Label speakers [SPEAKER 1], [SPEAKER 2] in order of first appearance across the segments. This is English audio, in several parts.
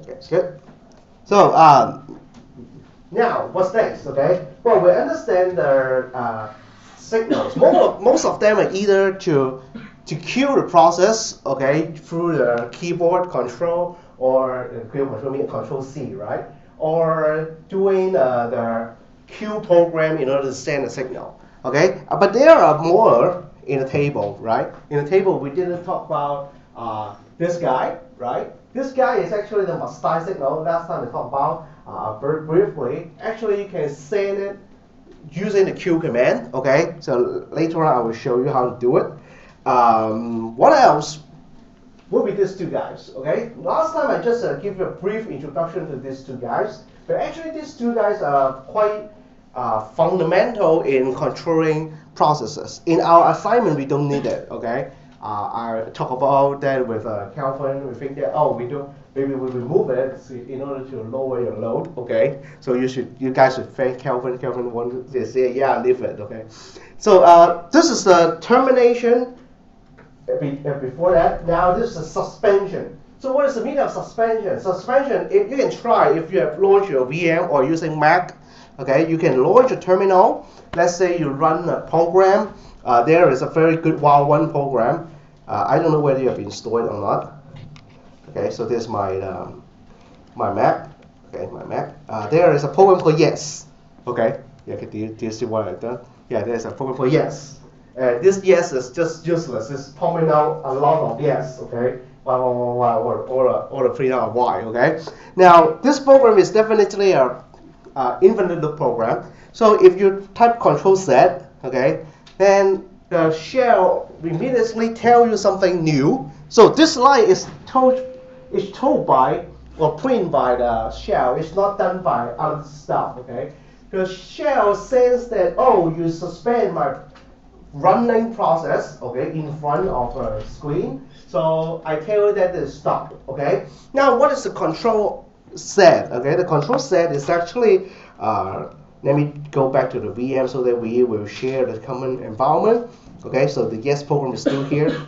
[SPEAKER 1] Okay, it's good. So now what's next? Okay. Well, we understand the signals. Most of them are either to cue the process, okay, through the keyboard control or keyboard control means Control C, right? Or doing the cue program in order to send a signal, okay? But there are more in the table, right? In the table, we didn't talk about this guy, right? This guy is actually the must-die signal. Last time we talked about very briefly. Actually, you can send it using the cue command, okay? So later on, I will show you how to do it. What else will be these two guys, okay? Last time I just give you a brief introduction to these two guys, but actually these two guys are quite fundamental in controlling processes. In our assignment, we don't need it, okay? I talk about that with Calvin. We think that, oh, maybe we remove it in order to lower your load, okay? So you guys should thank Calvin. Calvin wanted to say, yeah, leave it, okay? So this is the termination. Before that, now this is a suspension. So what is the meaning of suspension? Suspension, if you can try, if you have launched your VM or using Mac, okay, you can launch a terminal. Let's say you run a program. There is a very good while1 program. I don't know whether you have installed it or not. Okay, so this is my my Mac. Okay, my Mac. There is a program called Yes. Okay, yeah, do you see what I've done? Yeah, there's a program called Yes. This yes is just useless. It's pumping out a lot of yes, okay? Or a print out of y, okay? Now, this program is definitely a infinite loop program. So if you type Control Z, okay, then the shell immediately tell you something new. So this line is told by or printed by the shell. It's not done by other stuff, okay? The shell says that, oh, you suspend my running process, okay, in front of a screen. So I tell you that it's stopped, okay. Now what is the control set? Okay, the control set is actually, let me go back to the VM so that we will share the common environment. Okay, so the Yes program is still here,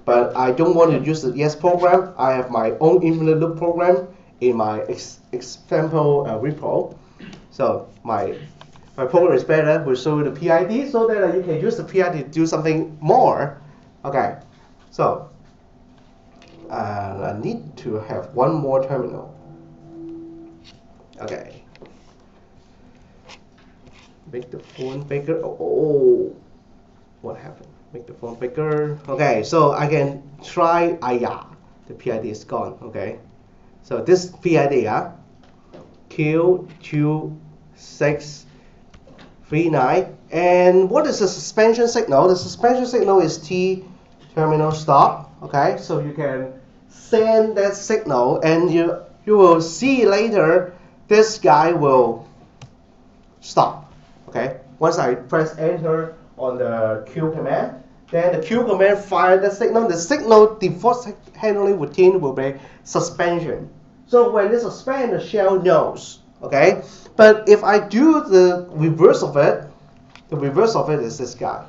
[SPEAKER 1] but I don't want to use the Yes program. I have my own infinite loop program in my example repo. So my program is better. We'll show you the PID so that you can use the PID to do something more. Okay, so I need to have one more terminal. Okay, make the font bigger. Oh, what happened? Make the font bigger. Okay, so I can try. Yeah, the PID is gone. Okay, so this PID, Q2639. And what is the suspension signal? The suspension signal is T terminal stop. Okay, so you can send that signal, and you will see later this guy will stop. Okay, once I press enter on the Q command, then the Q command fires the signal. The signal default handling routine will be suspension. So when it suspends, the shell knows. Okay, but if I do the reverse of it, the reverse of it is this guy,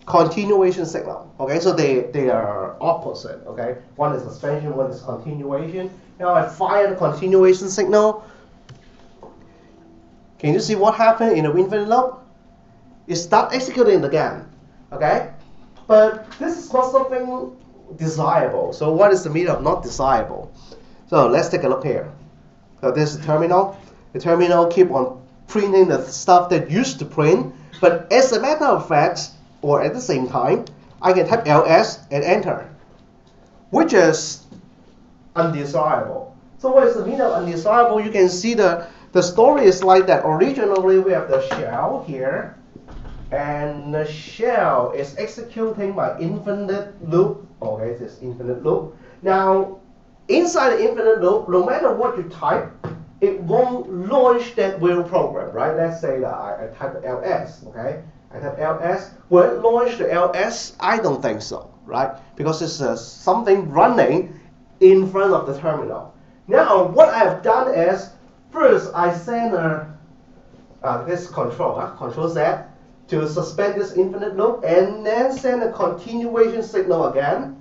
[SPEAKER 1] continuation signal. Okay, so they are opposite. Okay, one is suspension, one is continuation. Now I fire the continuation signal. Can you see what happened in the infinite loop? It starts executing again. Okay, but this is not something desirable. So what is the meaning of not desirable? So let's take a look here. So this is the terminal. The terminal keep on printing the stuff that used to print, but as a matter of fact, or at the same time, I can type ls and enter, which is undesirable. So what is the meaning of undesirable? You can see the story is like that. Originally, we have the shell here, and the shell is executing my infinite loop. Okay, this is infinite loop. Now, inside the infinite loop, no matter what you type, it won't launch that real program, right? Let's say that I type ls, okay? I type ls. Will it launch the ls? I don't think so, right? Because it's something running in front of the terminal. Now, what I've done is, first I send this control Z, to suspend this infinite loop, and then send a continuation signal again.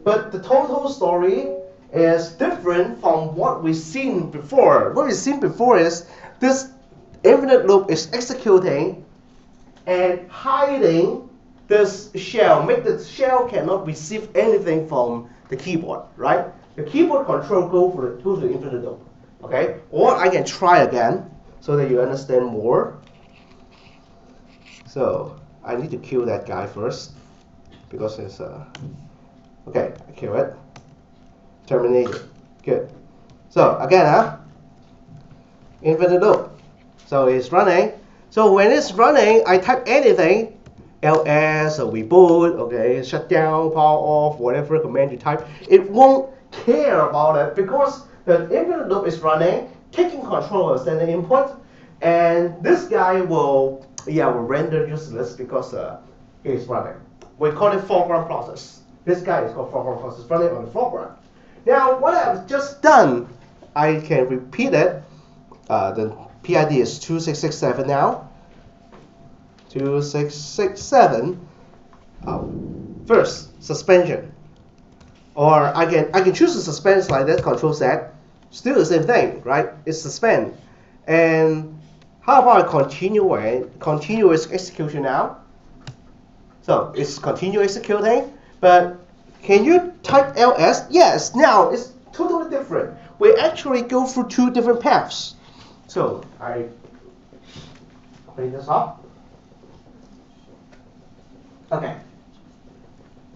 [SPEAKER 1] But the total story is different from what we've seen before. What we've seen before is this infinite loop is executing and hiding this shell, make the shell cannot receive anything from the keyboard, right? The keyboard control go to the infinite loop, okay? Or I can try again so that you understand more. So I need to kill that guy first because it's okay. I kill it. Terminated. Good. So again, infinite loop. So it's running. So when it's running, I type anything, ls or reboot, okay, shut down, power off, whatever command you type, it won't care about it because the infinite loop is running, taking control of standard input, and this guy will render useless because it's running. We call it foreground process. This guy is called foreground process, running on the foreground. Now, what I've just done, I can repeat it. The PID is 2667 now. 2667. First, suspension. Or I can choose to suspend like that, control set. Still the same thing, right? It's suspend. And how about continuous execution now? So it's continue executing, but can you type ls? Yes, now it's totally different. We actually go through two different paths. So I clean this up. Okay.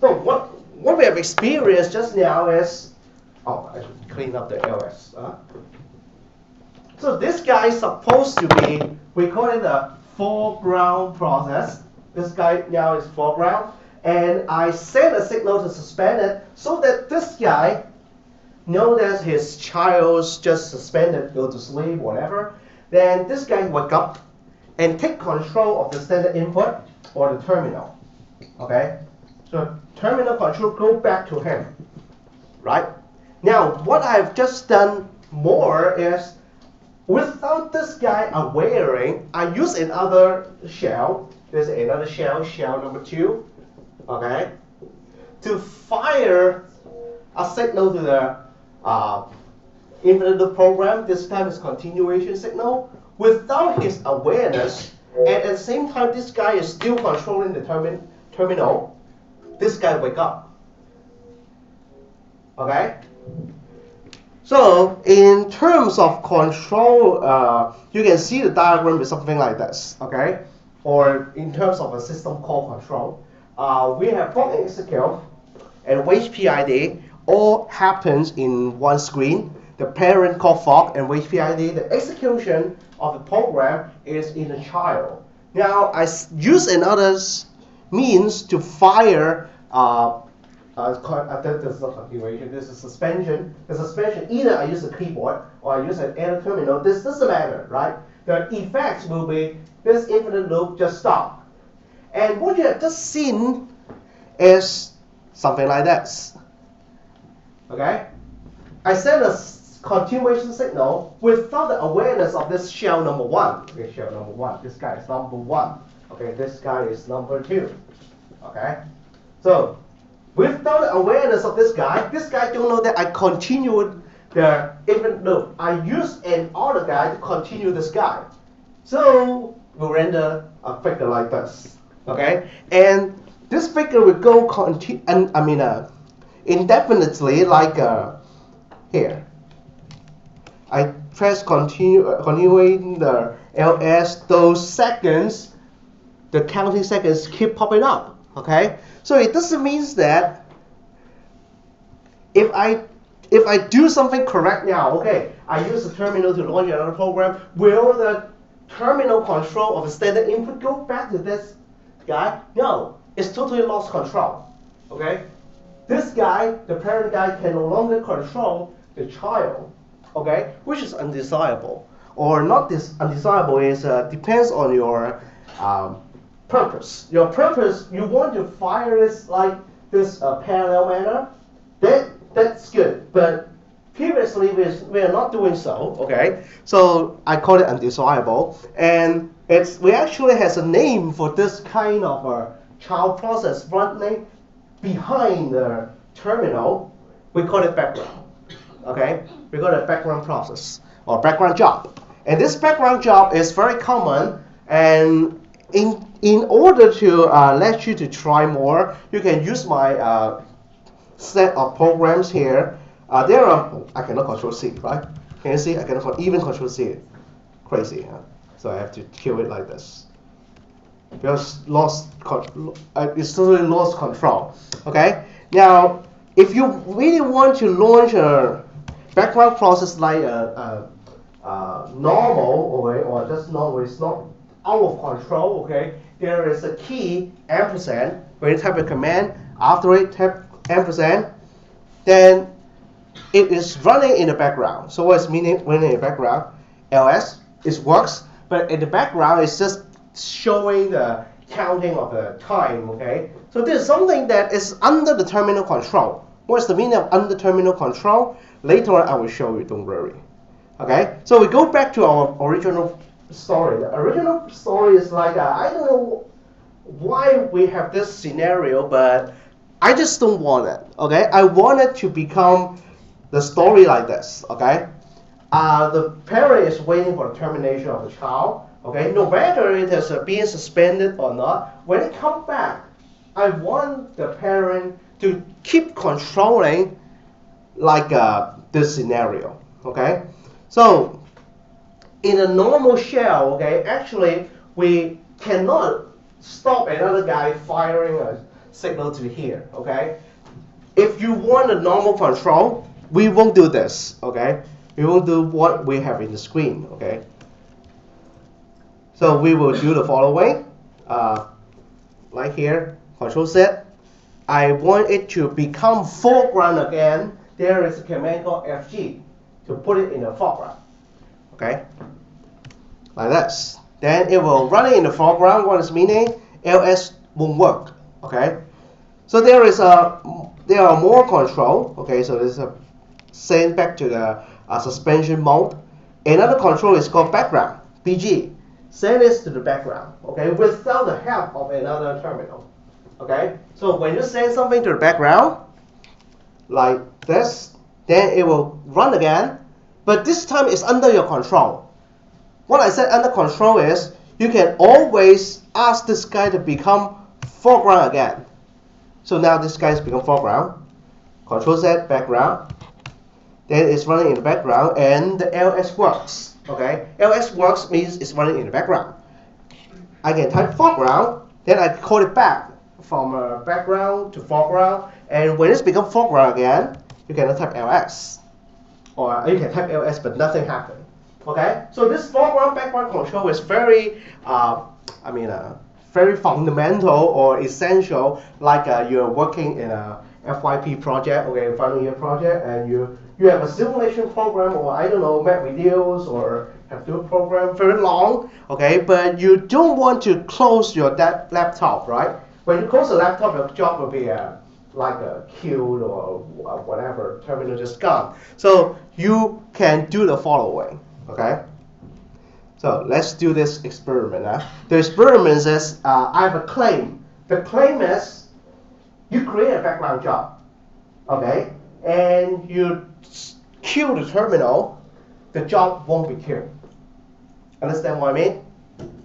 [SPEAKER 1] So what we have experienced just now is, I should clean up the ls. So this guy is supposed to be, we call it the foreground process. This guy now is foreground. And I send a signal to suspend it so that this guy knows that his child's just suspended, go to sleep, whatever. Then this guy wake up and take control of the standard input or the terminal. Okay? So terminal control go back to him. Right? Now, what I've just done more is, without this guy awareing, I use another shell. There's another shell number 2. Okay, to fire a signal to the infinite loop program. This time is continuation signal without his awareness, and at the same time this guy is still controlling the terminal. This guy wake up. Okay. So in terms of control, you can see the diagram is something like this. Okay, or in terms of a system call control. We have fog and execute and wait PID all happens in one screen. The parent called fog and wait PID. The execution of the program is in the child. Now I use another means to fire. This is not continuation. This is suspension. The suspension, either I use a keyboard or I use an error terminal. This doesn't matter, right? The effects will be this infinite loop just stop. And what you have just seen is something like this. Okay? I send a continuation signal without the awareness of this shell number 1. Okay, shell number 1. This guy is number 1. Okay, this guy is number 2. Okay? So, without the awareness of this guy don't know that I continued the infinite loop. I use another guy to continue this guy. So, we'll render a figure like this. Okay, and this figure will go indefinitely, like here. I press continuing the ls. Those seconds, the counting seconds keep popping up. Okay, so it doesn't mean that if I do something correct now, okay, I use the terminal to launch another program. Will the terminal control of the standard input go back to this guy? No, it's totally lost control. Okay, this guy, the parent guy, can no longer control the child. Okay, which is undesirable or not. This undesirable is depends on your purpose. Your purpose, you want to fire this like this parallel manner. That's good, but previously we are not doing so. Okay, so I call it undesirable, and we actually has a name for this kind of a child process running behind the terminal. We call it background. Okay, we got a background process or background job, and this background job is very common. And in order to let you to try more, you can use my set of programs here. There are, I cannot control C, right? Can you see? I cannot even control C. Crazy, huh? So I have to kill it like this. Because it's totally lost control. Okay. Now, if you really want to launch a background process like a normal, okay, or just normal, it's not out of control. Okay. There is a key ampersand. When you type a command, after it type ampersand, then it is running in the background. So what's meaning running in the background? ls, it works, but in the background it's just showing the counting of the time. Okay. So this is something that is under the terminal control. What's the meaning of under terminal control? Later on I will show you. Don't worry. Okay. So we go back to our original story. The original story is like I don't know why we have this scenario, but I just don't want it. Okay. I want it to become the story like this. Okay. The parent is waiting for the termination of the child. Okay, no matter it is being suspended or not, when it comes back, I want the parent to keep controlling like this scenario. Okay, so in a normal shell, okay, actually we cannot stop another guy firing a signal to here. Okay, if you want a normal control, we won't do this. Okay, we won't do what we have in the screen. Okay. So we will do the following, like here, control set. I want it to become foreground again. There is a command called FG to put it in the foreground. Okay, like this. Then it will run it in the foreground. What is meaning? ls won't work. Okay, so there are more control. Okay, so this is a send back to the suspension mode. Another control is called background, BG. Send this to the background, okay, without the help of another terminal, okay? So when you send something to the background, like this, then it will run again, but this time it's under your control. What I said under control is, you can always ask this guy to become foreground again. So now this guy has become foreground, control set background, then it's running in the background, and the ls works. Okay, ls works means it's running in the background. I can type foreground, then I call it back from background to foreground, and when it's become foreground again, you can type ls, or you can type ls but nothing happened. Okay, so this foreground background control is very, very fundamental or essential. Like you're working in a FYP project, okay, final year project, and you have a simulation program, or I don't know, make videos, or have to program very long, okay, but you don't want to close your laptop, right? When you close the laptop, your job will be like killed or whatever, terminal just gone. So you can do the following, okay? So let's do this experiment. The experiment says I have a claim. The claim is you create a background job, okay, and you kill the terminal, the job won't be killed. Understand what I mean?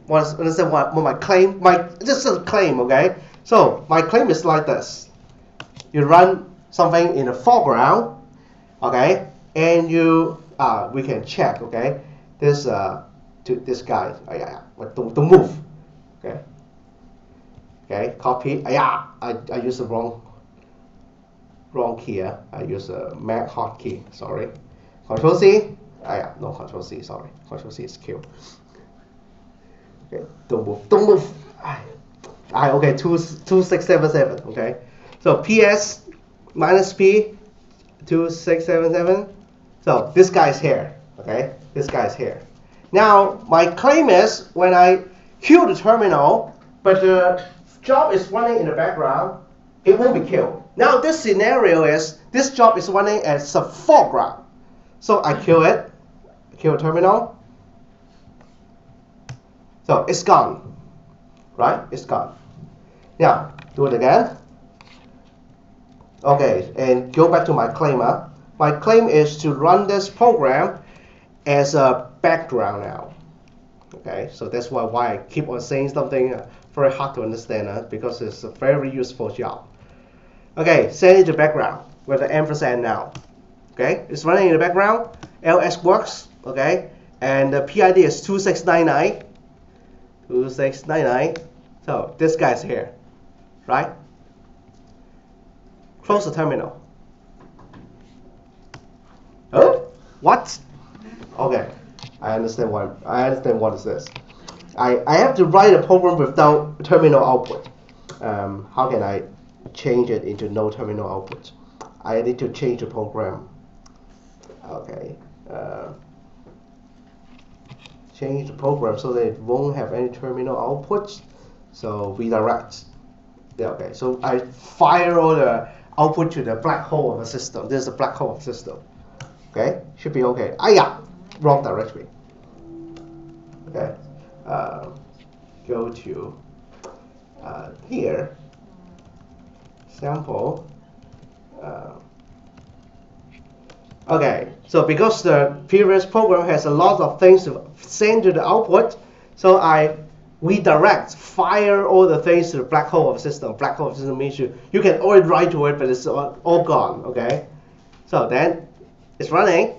[SPEAKER 1] Understand what my claim? This is a claim, okay? So my claim is like this: you run something in the foreground, okay, and you we can check, okay, this to this guy, don't move, okay. Okay, copy. I use the wrong key. I use a Mac hotkey. Sorry. Control C. No Control C. Sorry. Control C is Q. Okay, don't move. Don't move. Okay, 2677. Okay, so PS minus P 2677. So this guy's here. Okay, this guy's here. Now my claim is when I kill the terminal, but the job is running in the background, it won't be killed. Now this scenario is this job is running as a foreground. So I kill it, kill the terminal. So it's gone, right? It's gone. Now do it again. Okay, and go back to my claim. my claim is to run this program as a background now. Okay, so that's why I keep on saying something very hard to understand because it's a very useful job. Okay, send it to background with the ampersand now. Okay, it's running in the background. ls works. Okay, and the PID is 2699. 2699. So this guy's here, right? Close the terminal. Oh, what? Okay, I understand what is this. I have to write a program without terminal output. How can I change it into no terminal output? I need to change the program. Okay, change the program so that it won't have any terminal outputs. So redirect. Yeah, okay, so I fire all the output to the black hole of the system. This is the black hole of the system. Okay, should be okay. Ah, yeah, wrong directory. Okay, go to here, sample. Okay, so because the previous program has a lot of things to send to the output, so I redirect, fire all the things to the black hole of the system. Black hole of the system means you can already write to it, but it's all gone. Okay, so then it's running.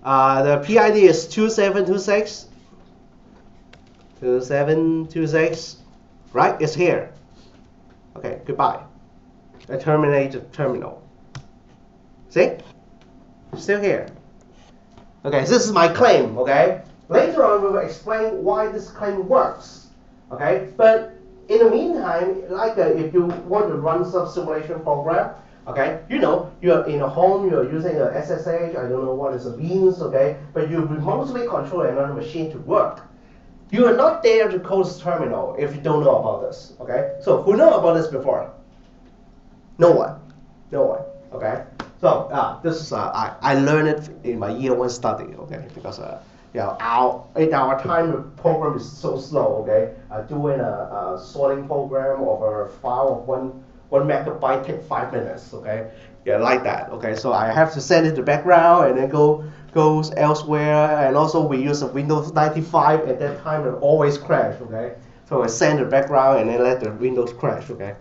[SPEAKER 1] The PID is 2726. 2726. Right? It's here. Okay, goodbye. I terminate the terminal. See? Still here. Okay, so this is my claim. Okay. Later on, we will explain why this claim works. Okay, but in the meantime, like if you want to run some simulation program, okay, you are in a home, you are using a SSH, I don't know what is a beans, okay, but you remotely control another machine to work. You are not there to code this terminal if you don't know about this, okay? So who know about this before? No one. No one, okay? So this is I learned it in my year one study, okay? Because in our time the program is so slow, okay? Doing a sorting program of a file of one megabyte take 5 minutes, okay? Yeah, like that, okay? So I have to send it to background and then goes elsewhere, and also we use a Windows 95 at that time, it always crash, okay? So I send the background and then let the Windows crash, okay?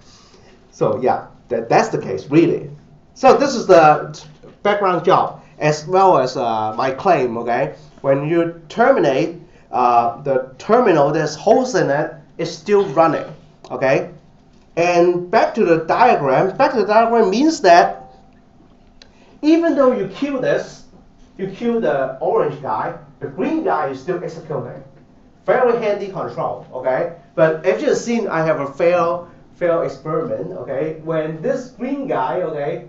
[SPEAKER 1] So yeah, that's the case, really. So this is the background job, as well as my claim, okay? When you terminate, the terminal that's hosting it is still running, okay? And back to the diagram means that even though you kill this, you kill the orange guy, the green guy is still executing. Very handy control, okay? But as you have seen, I have a fail experiment, okay? When this green guy, okay,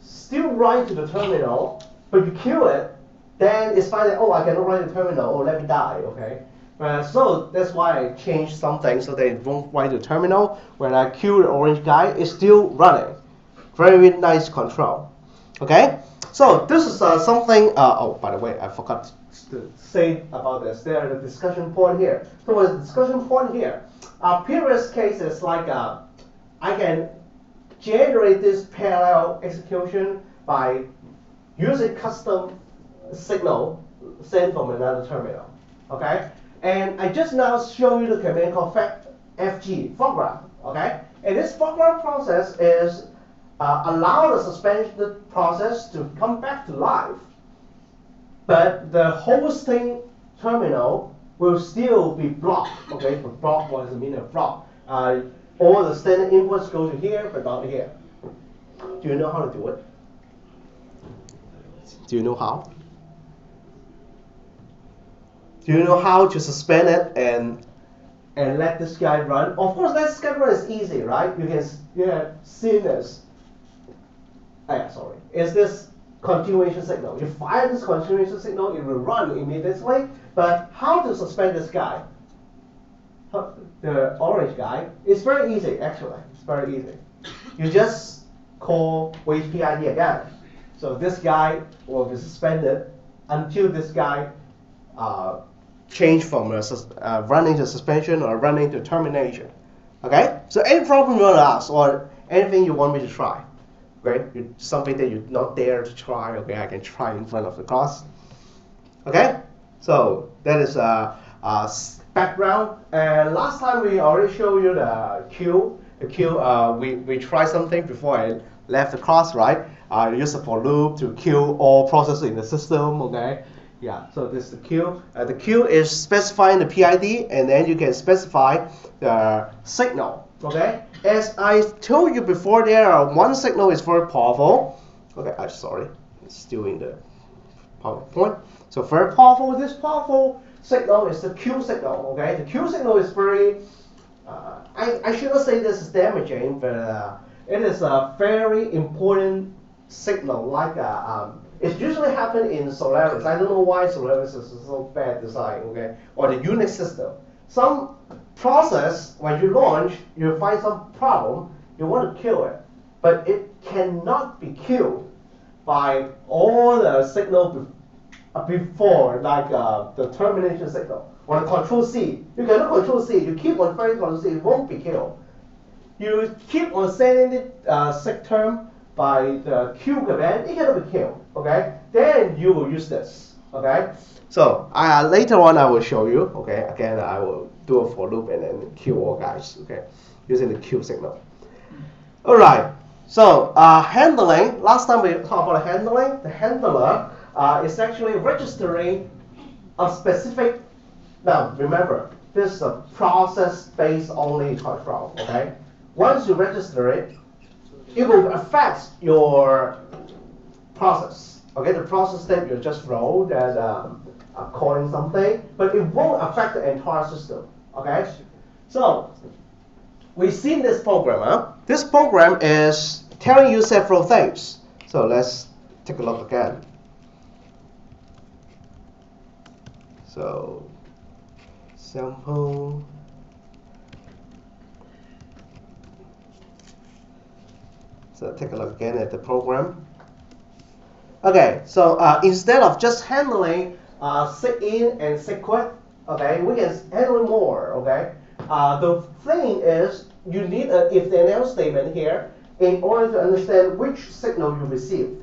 [SPEAKER 1] still write to the terminal, but you kill it, then it's finding, oh, I cannot write the terminal, oh, let me die, okay? So that's why I changed something so they won't write the terminal. When I kill the orange guy, it's still running. Very nice control. Okay? So this is something, oh, by the way, I forgot to say about this. There's a discussion point here. So what's the discussion point here? Previous cases like I can generate this parallel execution by using custom signal sent from another terminal. Okay? And I just now show you the command called FG, foreground, okay? And this foreground process is allow the suspension process to come back to life. But the hosting terminal will still be blocked, okay? For block, what does it mean, a block? All the standard inputs go to here, but not here. Do you know how to do it? Do you know how? Do you know how to suspend it and let this guy run? Of course, let this guy run is easy, right? You can see this. Sorry. Is this continuation signal? You fire this continuation signal, it will run immediately. But how to suspend this guy? The orange guy? It's very easy, actually. It's very easy. You just call wait PID again. So this guy will be suspended until this guy change from running to suspension or running to termination. Okay? So any problem you want to ask or anything you want me to try? Okay, something that you not dare to try. Okay, I can try in front of the class. Okay, so that is background. And last time we already showed you the queue. The queue, we tried something before I left the class, right? Use it for loop to queue all processes in the system. Okay. Yeah, so this is the queue. The queue is specifying the PID, and then you can specify the signal. Okay. As I told you before, one signal is very powerful. Okay, I'm sorry, it's still in the PowerPoint. So very powerful. This powerful signal is the Q signal. Okay, the Q signal is very. I should not say this is damaging, but it is a very important signal. Like it usually happens in Solaris. I don't know why Solaris is so bad design. Okay, or the Unix system. Some process when you launch, you find some problem. You want to kill it, but it cannot be killed by all the signal before, like the termination signal or the control C. You cannot control C. You keep on firing control C, it won't be killed. You keep on sending it sig term by the Q command, it cannot be killed. Okay, then you will use this. Okay, so later on I will show you. Okay, again I will do a for loop and then Q all guys. Okay, using the Q signal. All right. So handling. Last time we talked about handling. The handler is actually registering a specific. Now remember, this is a process-based only control. Okay. Once you register it, it will affect your process. Okay, the process that you just wrote that calling something, but it won't affect the entire system. Okay. So we've seen this program. Huh? This program is telling you several things. So let's take a look again. So sample. So take a look again at the program. Okay, so instead of just handling sig in and sig quit, okay, we can handle more. Okay, the thing is you need an if then else statement here in order to understand which signal you received,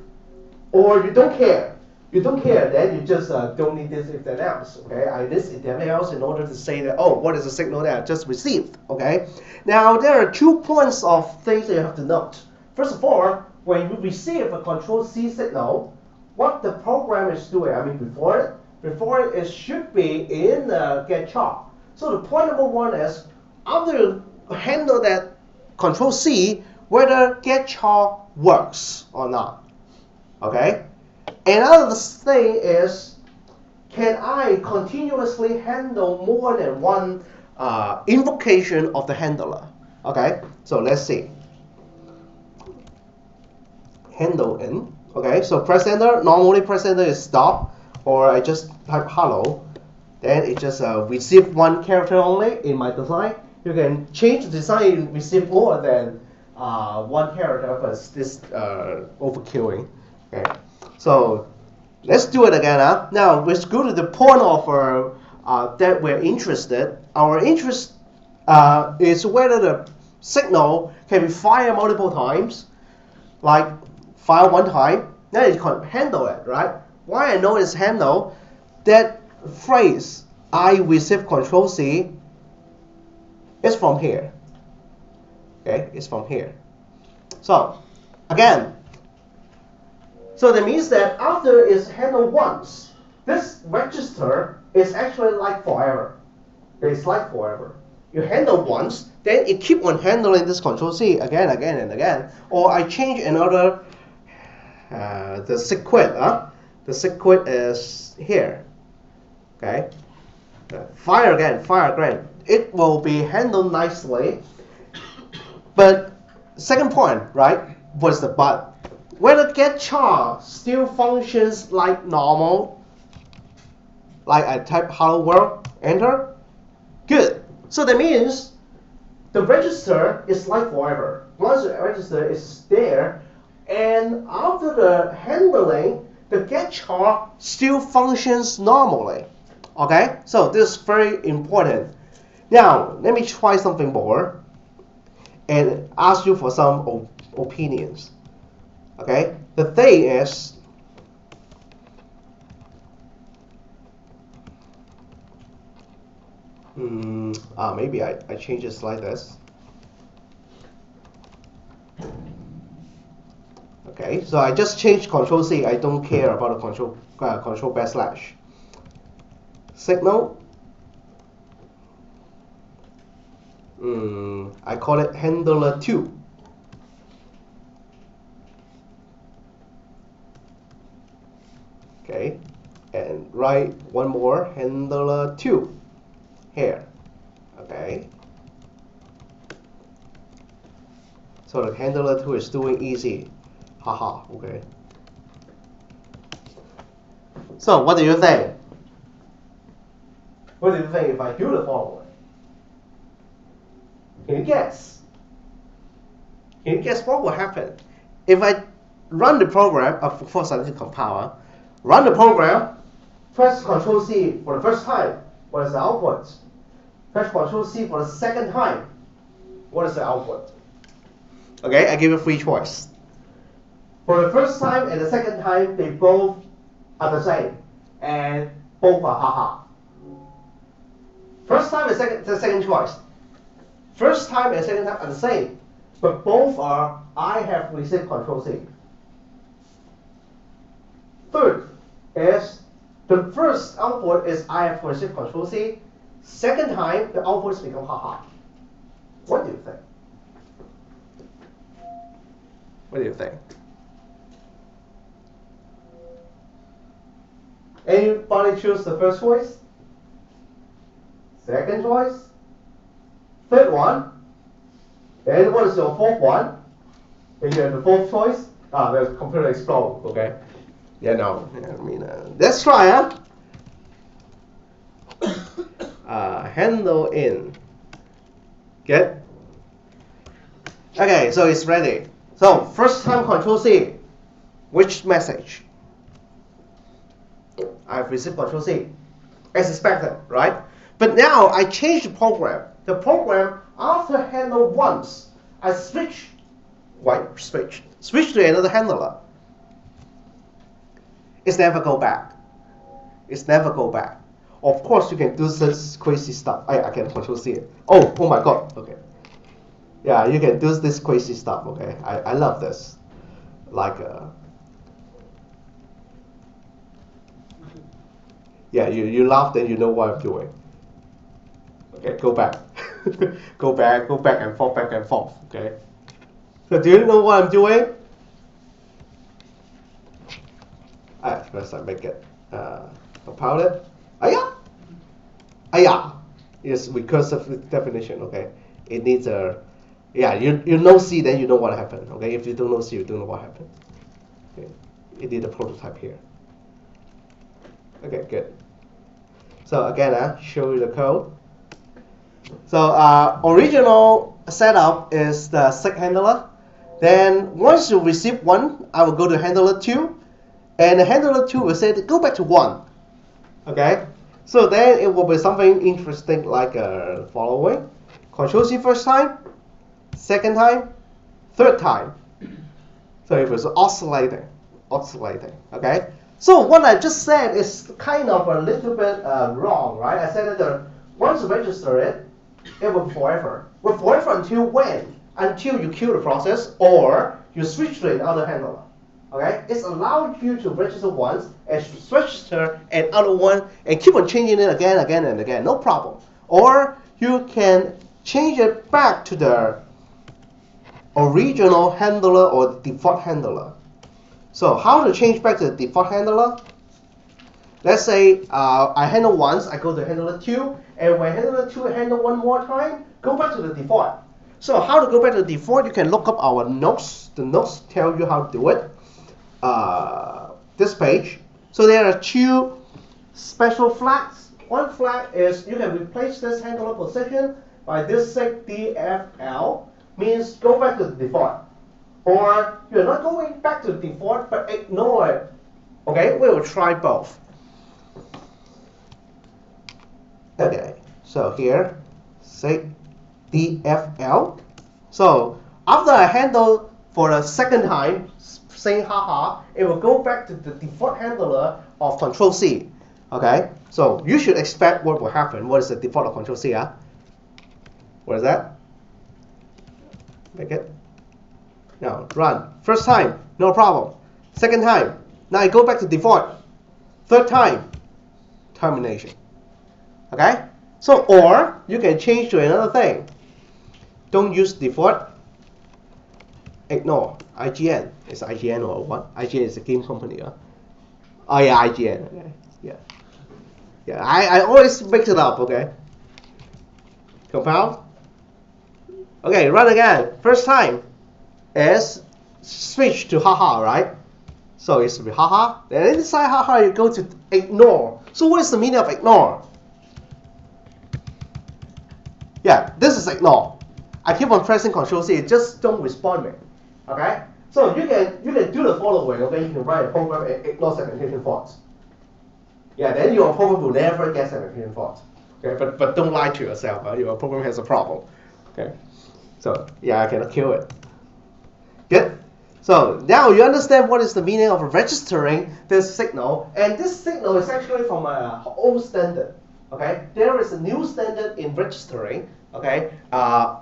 [SPEAKER 1] or you don't care. You don't care, then you just don't need this if then else. Okay, I need if then else in order to say that, oh, what is the signal that I just received? Okay, now there are 2 points of things that you have to note. First of all, when you receive a control C signal, what the program is doing, I mean before it should be in the get char. So the point number 1 is, after you handle that control C, whether get char works or not. Okay? Another thing is, can I continuously handle more than one invocation of the handler? Okay, so let's see. Handle in. Okay, so press enter. Normally press enter is stop, or I just type hello. Then it just receive one character only in my design. You can change the design and receive more than one character, but this overkilling. Okay, so let's do it again. Now let's go to the point of that we're interested. Our interest is whether the signal can be fired multiple times, like fire one time, then it can handle it, right? Why I know it's handle? That phrase I receive control C is from here. Okay, it's from here. So again, so that means that after it's handled once, this register is actually like forever. It's like forever. You handle once, then it keep on handling this control C again, and again. Or I change another, the sig quit. The sig quit is here. Okay. Fire again. It will be handled nicely. But second point, right? What is the but? Whether get char still functions like normal, like I type hello world, enter, good. So that means the register is like forever. Once the register is there, and after the handling, the get char still functions normally. Okay, so this is very important. Now let me try something more and ask you for some opinions. Okay, the thing is, maybe I change it like this. Okay, so I just changed Control C. I don't care about the control backslash. Signal. I call it handler 2. Okay, and write one more handler 2 here. Okay. So the handler 2 is doing easy. Haha, okay. So what do you think? What do you think if I do the following? Can you guess? Can you guess what will happen? If I run the program, of course I need to compile. Run the program, press Ctrl C for the first time, what is the output? Press Ctrl C for the second time, what is the output? Okay, I give you 3 choices. For the first time and the second time, they both are the same, and both are haha. First time and the second choice. First time and second time are the same, but both are I have received Ctrl C. Third is the first output is I have received Ctrl C. Second time, the outputs become haha. What do you think? What do you think? Anybody choose the first choice? Second choice? Third one? And what is your fourth one? And you have the fourth choice? The computer explode, okay? Yeah, no. I mean, let's try, handle in. Get? Okay, so it's ready. So first time Control C. Which message? I've received Control C. As expected, right? But now I change the program. The program, after handle once, I switch to another handler. It's never go back. It's never go back. Of course, you can do this crazy stuff. I can Control C it. Oh my God. Okay. Yeah, you can do this crazy stuff. Okay. I love this. Like yeah, you laugh, then you know what I'm doing. Okay, go back. go back and forth, okay? So do you know what I'm doing? First I make it compile it. Aya is recursive definition, okay? It needs a, yeah, you know C, then you know what happened, okay? If you don't know C, you don't know what happened. Okay, it needs a prototype here. Okay, good. So again, show you the code. So original setup is the SIG handler. Then once you receive 1, I will go to handler 2, and the handler 2 will say go back to 1. Okay. So then it will be something interesting like the following: Control C first time, second time, third time. So it was oscillating. Okay. So what I just said is kind of a little bit wrong, right? I said that once you register it, it will be forever. Well, forever until when? Until you kill the process or you switch to another handler. Okay? It's allowed you to register once and register another one and keep on changing it again and again. No problem. Or you can change it back to the original handler or the default handler. So how to change back to the default handler? Let's say I handle once, I go to handler 2, and when handler 2 handle one more time, go back to the default. So how to go back to the default? You can look up our notes. The notes tell you how to do it. This page. So there are 2 special flags. One flag is you can replace this handler position by this SIG DFL, means go back to the default. Or you're not going back to the default, but ignore it. Okay, we will try both. Okay, so here, SIG DFL. So after I handle for the second time, saying haha, it will go back to the default handler of Control C. Okay, so you should expect what will happen. What is the default of Control C? What is that? Make it. Now run. First time, no problem. Second time, now I go back to default. Third time, termination. Okay? So, or you can change to another thing. Don't use default. Ignore. IGN. It's IGN or what? IGN is a game company. Oh yeah, IGN. Okay. Yeah. Yeah, I always mix it up, okay? Compound. Okay, run again. First time is switch to haha, right? So it's haha. Then inside haha you go to ignore. So what is the meaning of ignore? Yeah, this is ignore. I keep on pressing Control C, just don't respond me. Okay? So you can do the following, okay? You can write a program and ignore segmentation faults. Yeah, then your program will never get segmentation faults. Okay, but don't lie to yourself. Your program has a problem. Okay. So yeah, I cannot kill it. Good. So now you understand what is the meaning of registering this signal, and this signal is actually from an old standard. Okay, there is a new standard in registering. Okay,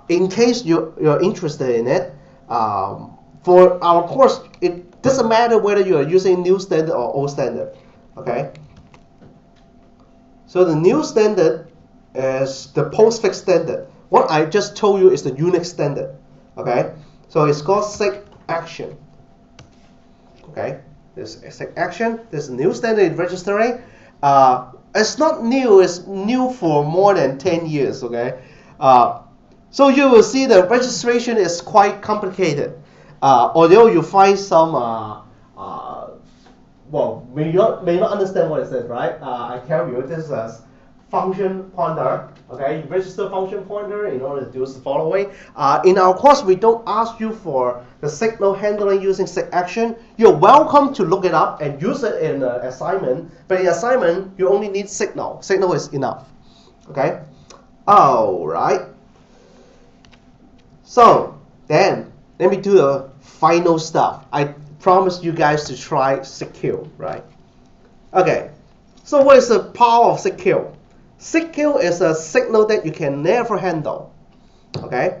[SPEAKER 1] in case you're interested in it, for our course, it doesn't matter whether you are using new standard or old standard. Okay. So the new standard is the POSIX standard. What I just told you is the Unix standard. Okay, so it's called SIG action. Okay, this is SIG action. This is a new standard in registering. It's not new. It's new for more than 10 years. Okay, so you will see the registration is quite complicated. Although you find some well, may not understand what it says, right? I tell you, this is a function pointer. Okay, you register function pointer in order to do the following. In our course, we don't ask you for the signal handling using SIG action. You're welcome to look it up and use it in assignment. But in assignment, you only need signal. Signal is enough. Okay. All right. So then, let me do the final stuff. I promised you guys to try SIG-kill, right? Okay, so what is the power of SIG-kill? SIG-kill is a signal that you can never handle. Okay,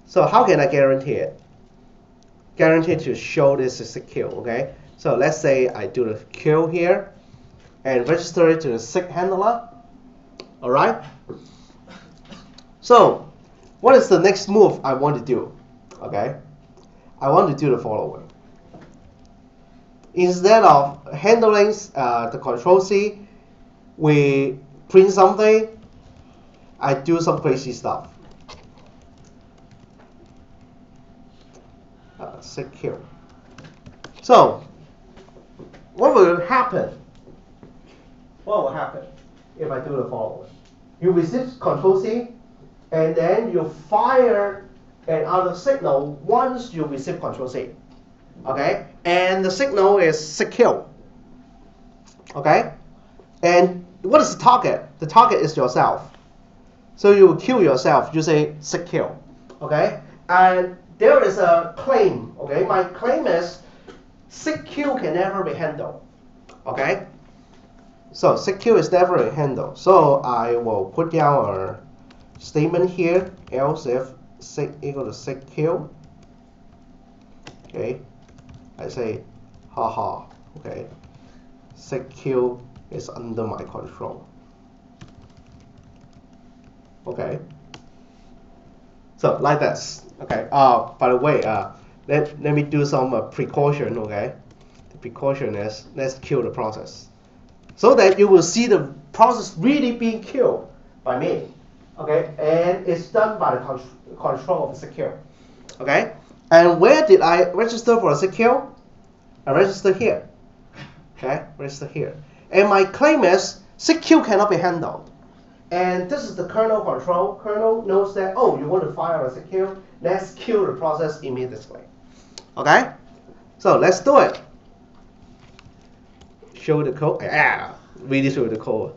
[SPEAKER 1] so how can I guarantee it? Guarantee to show this is SIG-kill. Okay, so let's say I do the kill here and register it to the SIG handler. All right. So what is the next move I want to do? Okay, I want to do the following. Instead of handling the Control C, we print something. I do some crazy stuff. SIG-kill. So, what will happen? What will happen if I do the following? You receive Control C, and then you fire another signal once you receive Control C. Okay, and the signal is SIG-kill. Okay, and what is the target? The target is yourself. So you will kill yourself using SIG-kill. Okay, and there is a claim. Okay, my claim is SIG-kill can never be handled. Okay, so SIG-kill is never handled. So I will put down a statement here. Else if SIG equal to SIG-kill. Okay. I say, haha, okay, SIG-kill is under my control. Okay, so like this. Okay. By the way, let me do some precaution. Okay, the precaution is let's kill the process, so that you will see the process really being killed by me. Okay, and it's done by the control of the SIG-kill. Okay. And where did I register for a SIG-kill? I register here. Okay, register here. And my claim is SIG-kill cannot be handled. And this is the kernel control. Kernel knows that, oh, you want to fire a SIG-kill. Let's kill the process immediately. Okay? So let's do it. Show the code. Really show the code.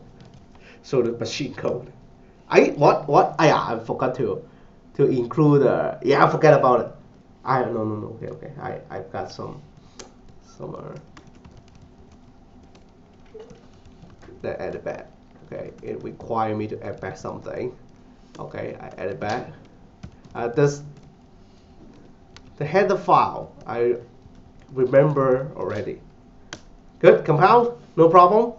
[SPEAKER 1] Show the machine code. What? I forgot to include. I forget about it. No. Okay. I've got some somewhere. Then add it back. Okay, it requires me to add back something. Okay, I add it back. This the header file I remember already. Good, compile, no problem.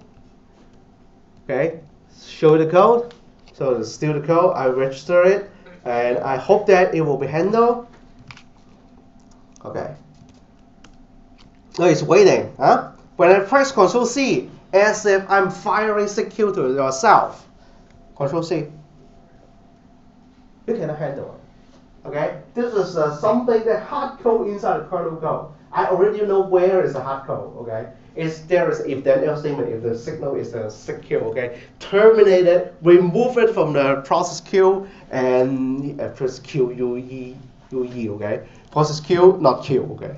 [SPEAKER 1] Okay, show the code. So it's still the code. I register it, and I hope that it will be handled. Okay. No, it's waiting. Huh? When I press Control C, as if I'm firing CQ to yourself. Control C. You cannot handle it. Okay? This is something that hard code inside the kernel code. I already know where is the hard code. Okay? There is if then else statement if the signal is a CQ. Okay? Terminate it, remove it from the process queue, and press Q U E. Okay? Process Q, not Q. Okay?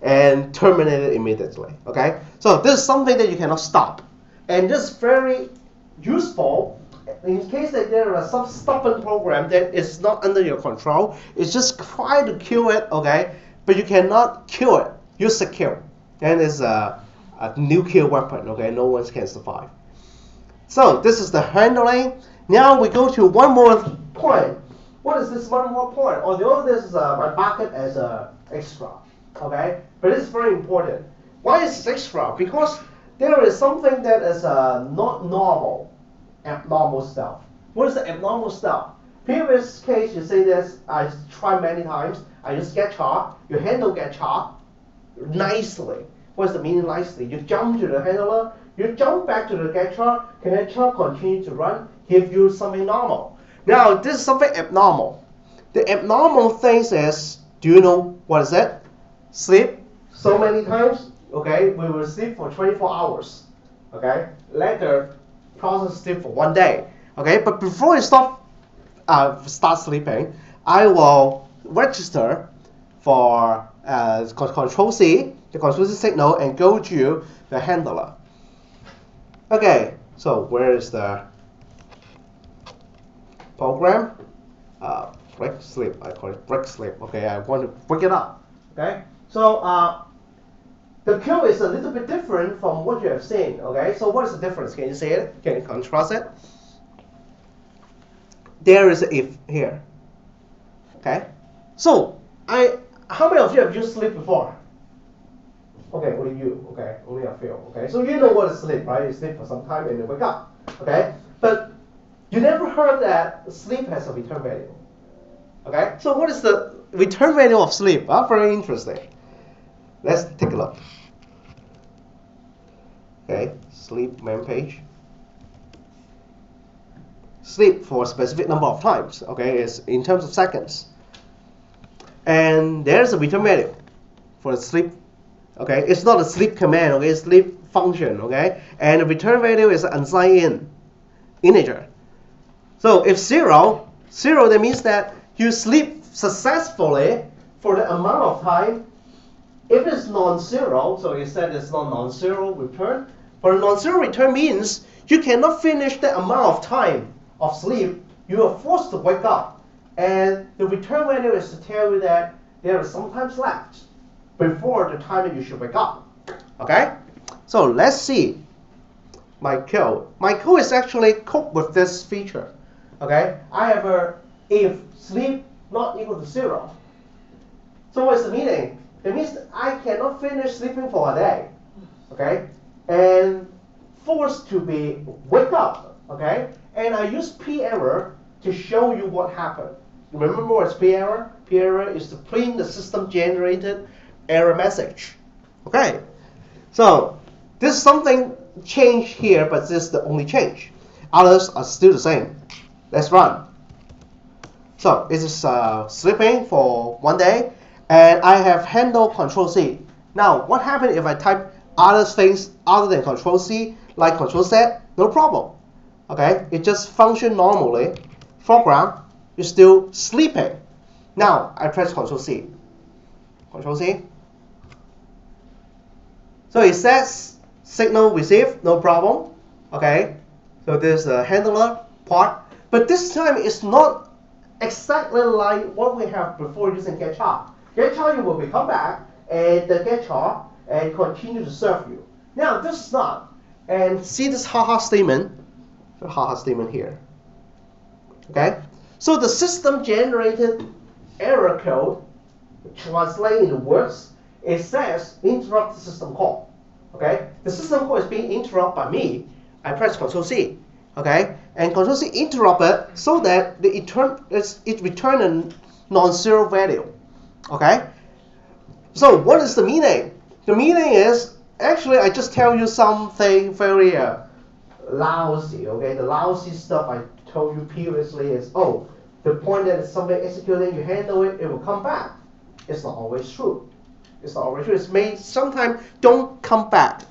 [SPEAKER 1] And terminate it immediately. Okay? So this is something that you cannot stop, and this is very useful in case that there is some stubborn program that is not under your control. It's just try to kill it, okay? But you cannot kill it. Use secure. And it's a nuclear weapon, okay? No one can survive. So this is the handling. Now we go to one more point. What is this one more point? Although this is my bucket as a extra, okay? But it's very important. Why is it extra? Because there is something that is not normal. Abnormal stuff. What is the abnormal stuff? Previous case, you say this, I tried many times. I use get chart. You handle get chart nicely. What's the meaning nicely? You jump to the handler, you jump back to the get chart, get chart continue to run, give you something normal. Now, this is something abnormal. The abnormal thing is, do you know what is it? Sleep so many times, okay? We will sleep for 24 hours, okay? Later, process sleep for 1 day, okay? But before you start sleeping, I will register for Control C, the Control C signal, and go to the handler. Okay, so where is the program? Break sleep. I call it break sleep. Okay, I want to break it up. Okay, so the code is a little bit different from what you have seen. Okay, so what is the difference? Can you see it? Can you contrast it? There is an if here. Okay, so how many of you have used sleep before? Okay, only you. Okay, only a few. Okay, so you know what is sleep, right? You sleep for some time and you wake up. Okay, but you never heard that sleep has a return value. Okay, so what is the return value of sleep? Very interesting. Let's take a look. Okay, sleep main page. Sleep for a specific number of times. Okay, is in terms of seconds. And there's a return value for the sleep. Okay, it's not a sleep command. Okay, it's sleep function. Okay, and the return value is unsigned integer. So if zero, that means that you sleep successfully for the amount of time. If it's non-zero, so you said it's not non-zero return. But non-zero return means you cannot finish the amount of time of sleep. You are forced to wake up. And the return value is to tell you that there is some time left before the time that you should wake up. Okay? So let's see my code. My code is actually cooked with this feature. Okay? I have a if sleep not equal to 0. So what's the meaning? It means that I cannot finish sleeping for a day. Okay? And forced to be wake up. Okay? And I use P error to show you what happened. Remember what's P error? P error is to print the system generated error message. Okay? So this is something changed here, but this is the only change. Others are still the same. Let's run. So this is sleeping for 1 day, and I have handled Control C. Now, what happens if I type other things other than Control C, like Control Z? No problem. Okay, it just functions normally. Foreground is still sleeping. Now I press Control C. Control C. So it says signal received, no problem. Okay, so there's a handler part, but this time it's not exactly like what we have before using get chart. Get chart, you will come back, and the get chart and continue to serve you. Now this is not. And see this haha statement, the haha statement here. Okay? So the system generated error code translate into words. It says interrupt the system call. Okay? The system call is being interrupted by me. I press Control C. Okay? And Control C interrupt it so that it return a non-zero value. Okay? So what is the meaning? The meaning is actually I just tell you something very lousy. Okay? The lousy stuff I told you previously is, oh, the point that it's something executing, you handle it, it will come back. It's not always true. It's not always true. It's made sometimes don't come back.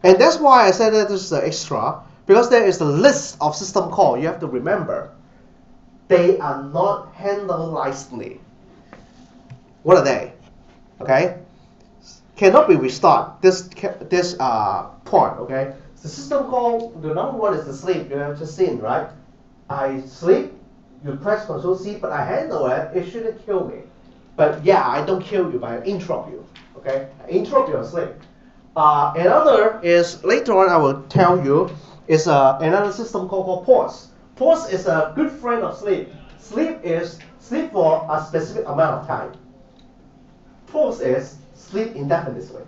[SPEAKER 1] And that's why I said that this is extra, because there is a list of system call. You have to remember, they are not handled nicely. What are they? Okay? Cannot be restored. This point, okay? The system call, the number one is the sleep. You have just seen, right? I sleep, you press Control C, but I handle it, it shouldn't kill me. But yeah, I don't kill you, but I interrupt you. Okay? I interrupt your sleep. Another is, later on I will tell you, is another system called pause. Pause is a good friend of sleep. Sleep is sleep for a specific amount of time. Pause is sleep indefinitely.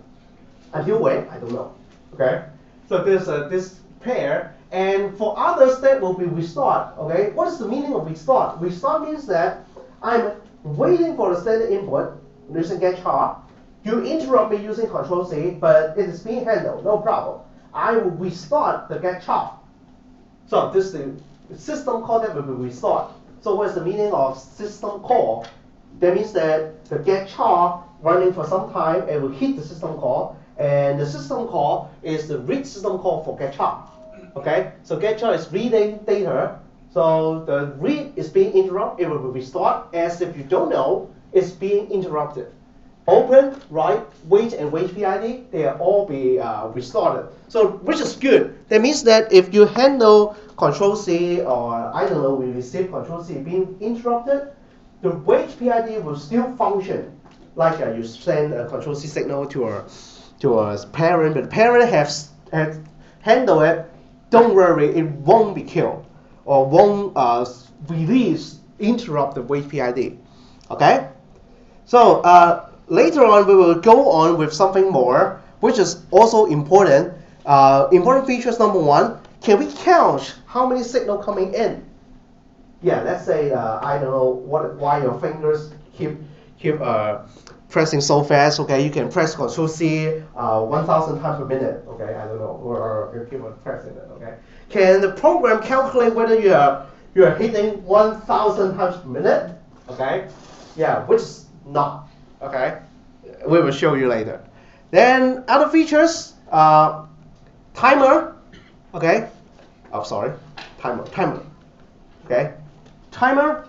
[SPEAKER 1] Until when? I don't know. Okay? So there's this pair, and for others that will be restored. Okay? What is the meaning of restart? Restart means that I'm waiting for the standard input using get char. You interrupt me using Control C, but it is being handled, no problem. I will restart the get char. So this is the system call that will be restored. So what is the meaning of system call? That means that the get char running for some time, it will hit the system call, and the system call is the read system call for get char. Okay, so get char is reading data. So the read is being interrupted, it will be restored. As if you don't know, it's being interrupted. Open, write, wait, and wait PID, they will all be restored. So which is good. That means that if you handle Control C, or I don't know, we receive Control C being interrupted, the wait PID will still function. Like you send a Control C signal to a parent, but the parent has handled it. Don't worry, it won't be killed or won't interrupt the wait PID. Okay? So later on, we will go on with something more, which is also important. Important features number one, can we count how many signals coming in? Yeah, let's say, I don't know why your fingers keep pressing so fast. Okay, you can press Control C 1,000 times per minute. Okay, I don't know, or you keep on pressing it. Okay, can the program calculate whether you are hitting 1,000 times per minute? Okay, yeah, which is not. Okay, we will show you later. Then other features, timer. Okay, oh sorry, timer. Okay, timer,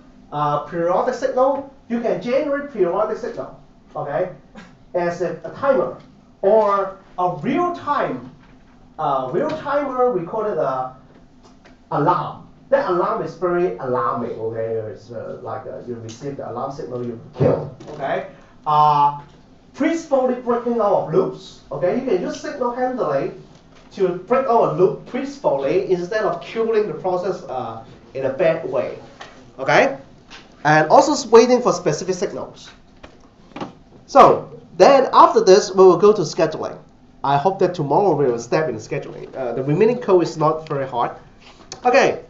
[SPEAKER 1] periodic signal. You can generate periodic signal. Okay, as a timer or a real timer. We call it a alarm. That alarm is very alarming. Okay, it's like you receive the alarm signal, you kill. Okay, peacefully breaking out of loops. Okay, you can use signal handling to break out a loop peacefully instead of killing the process in a bad way. Okay, and also waiting for specific signals. So then after this, we will go to scheduling. I hope that tomorrow we will step in scheduling. The remaining code is not very hard. Okay,